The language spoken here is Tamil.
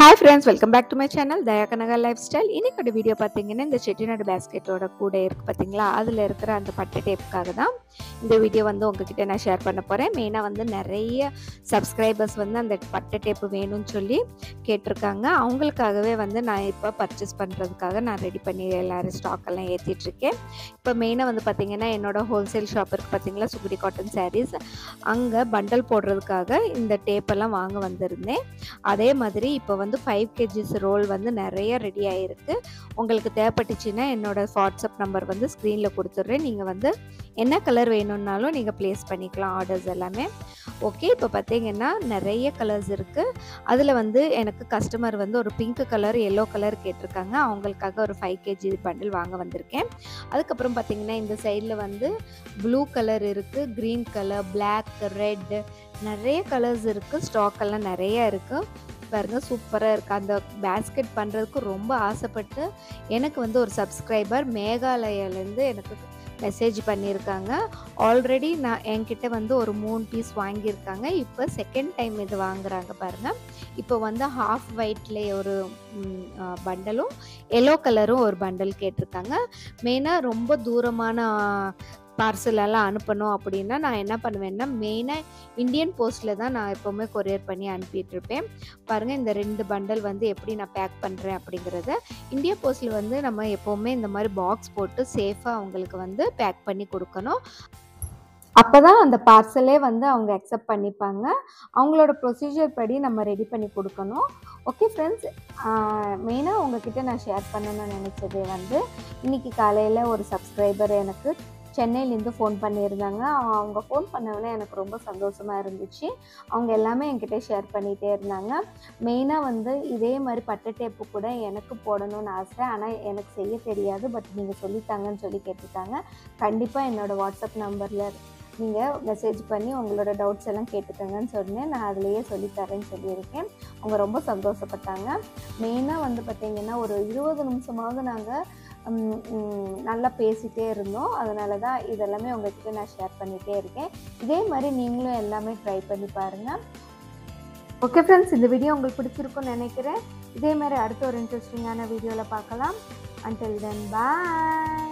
Hi friends, welcome back to my channel Dayakanaga Lifestyle. இன்னைக்கு வீடியோ பாத்தீங்கன்னா இந்த செட்டிநாடு பாஸ்கெட்டோட கூட இருக்கு பாத்தீங்களா, அதுல இருக்கிற அந்த பட்டை டேப்புக்காக தான் இந்த வீடியோ வந்து உங்ககிட்ட நான் ஷேர் பண்ண போறேன். மெயினா வந்து நிறைய சப்ஸ்கிரைபர்ஸ் வந்து அந்த பட்டை டேப்பு வேணும்னு சொல்லி கேட்டிருக்காங்க. அவங்களுக்காகவே வந்து நான் இப்போ பர்ச்சேஸ் பண்றதுக்காக நான் ரெடி பண்ணி எல்லாரும் ஸ்டாக் எல்லாம் ஏத்திட்டு இருக்கேன். இப்போ மெயினா வந்து பாத்தீங்கன்னா என்னோட ஹோல்சேல் ஷாப் இருக்கு பாத்தீங்களா, சுகுடி காட்டன் சாரீஸ், அங்க பண்டல் போடுறதுக்காக இந்த டேப் எல்லாம் வாங்க வந்திருந்தேன். அதே மாதிரி இப்போ வந்து 5 kg ரோல் வந்து நிறைய ரெடி ஆயிருக்கு. உங்களுக்கு தேவைப்பட்டுச்சுன்னா என்னோட வாட்ஸ்அப் நம்பர் வந்து ஸ்க்ரீனில் கொடுத்துட்றேன். நீங்கள் வந்து என்ன கலர் வேணும்னாலும் நீங்கள் ப்ளேஸ் பண்ணிக்கலாம் ஆர்டர்ஸ் எல்லாமே. ஓகே, இப்போ பார்த்தீங்கன்னா நிறைய கலர்ஸ் இருக்குது. அதில் வந்து எனக்கு கஸ்டமர் வந்து ஒரு பிங்க் கலர் எல்லோ கலர் கேட்டிருக்காங்க. அவங்களுக்காக ஒரு 5 kg பண்டில் வாங்க வந்திருக்கேன். அதுக்கப்புறம் பார்த்தீங்கன்னா இந்த சைடில் வந்து ப்ளூ கலர் இருக்குது, க்ரீன் கலர், பிளாக், ரெட், நிறைய கலர்ஸ் இருக்குது. ஸ்டாக் எல்லாம் நிறைய இருக்குது பாருங்க, சூப்பராக இருக்குது. அந்த பேஸ்கெட் பண்ணுறதுக்கு ரொம்ப ஆசைப்பட்டு எனக்கு வந்து ஒரு சப்ஸ்கிரைபர் மேகாலயாலேருந்து எனக்கு மெசேஜ் பண்ணியிருக்காங்க. ஆல்ரெடி நான் என்கிட்ட வந்து ஒரு 3 பீஸ் வாங்கியிருக்காங்க. இப்போ செகண்ட் டைம் இது வாங்குறாங்க பாருங்கள். இப்போ வந்து ஹாஃப் ஒயிட்லேயே ஒரு பண்டலும் எல்லோ கலரும் ஒரு பண்டல் கேட்டிருக்காங்க. மெயினாக ரொம்ப தூரமான பார்சல் எல்லாம் அனுப்பணும் அப்படின்னா நான் என்ன பண்ணுவேன்னா மெயினாக இந்தியன் போஸ்ட்டில் தான் நான் எப்போவுமே கொரியர் பண்ணி அனுப்பிட்டுருப்பேன். பாருங்கள், இந்த 2 பண்டல் வந்து எப்படி நான் பேக் பண்ணுறேன் அப்படிங்கிறத. இந்தியா போஸ்ட்டில் வந்து நம்ம எப்போவுமே இந்த மாதிரி பாக்ஸ் போட்டு சேஃபாக அவங்களுக்கு வந்து பேக் பண்ணி கொடுக்கணும். அப்போ தான் அந்த பார்சலே வந்து அவங்க அக்செப்ட் பண்ணிப்பாங்க. அவங்களோட ப்ரொசீஜர் படி நம்ம ரெடி பண்ணி கொடுக்கணும். ஓகே ஃப்ரெண்ட்ஸ், மெயினாக உங்ககிட்ட நான் ஷேர் பண்ணணும்னு நினச்சதே வந்து இன்றைக்கி காலையில் ஒரு சப்ஸ்கிரைபர் எனக்கு சென்னையிலேருந்து ஃபோன் பண்ணியிருந்தாங்க. அவங்க ஃபோன் பண்ணவுடனே எனக்கு ரொம்ப சந்தோஷமாக இருந்துச்சு. அவங்க எல்லாமே என்கிட்ட ஷேர் பண்ணிகிட்டே இருந்தாங்க. மெயினாக வந்து இதே மாதிரி பட்டை டேப்பு கூட எனக்கு போடணும்னு ஆசை, ஆனால் எனக்கு செய்ய தெரியாது, பட் நீங்கள் சொல்லித்தாங்கன்னு சொல்லி கேட்டிருக்காங்க. கண்டிப்பாக என்னோடய வாட்ஸ்அப் நம்பரில் நீங்கள் மெசேஜ் பண்ணி உங்களோட டவுட்ஸ் எல்லாம் கேட்டுக்கோங்கன்னு சொன்னேன். நான் அதிலேயே சொல்லித்தரேன்னு சொல்லியிருக்கேன். அவங்க ரொம்ப சந்தோஷப்பட்டாங்க. மெயினாக வந்து பார்த்திங்கன்னா ஒரு 20 நிமிஷமாவது நாங்கள் நல்லா பேசிகிட்டே இருந்தோம். அதனால தான் இதெல்லாமே உங்கள்கிட்ட நான் ஷேர் பண்ணிகிட்டே இருக்கேன். இதே மாதிரி நீங்களும் எல்லாமே ட்ரை பண்ணி பாருங்கள். ஓகே ஃப்ரெண்ட்ஸ், இந்த வீடியோ உங்களுக்கு பிடிச்சிருக்குன்னு நினைக்கிறேன். இதே மாதிரி அடுத்த ஒரு இன்ட்ரெஸ்டிங்கான வீடியோவில் பார்க்கலாம். Until then, bye.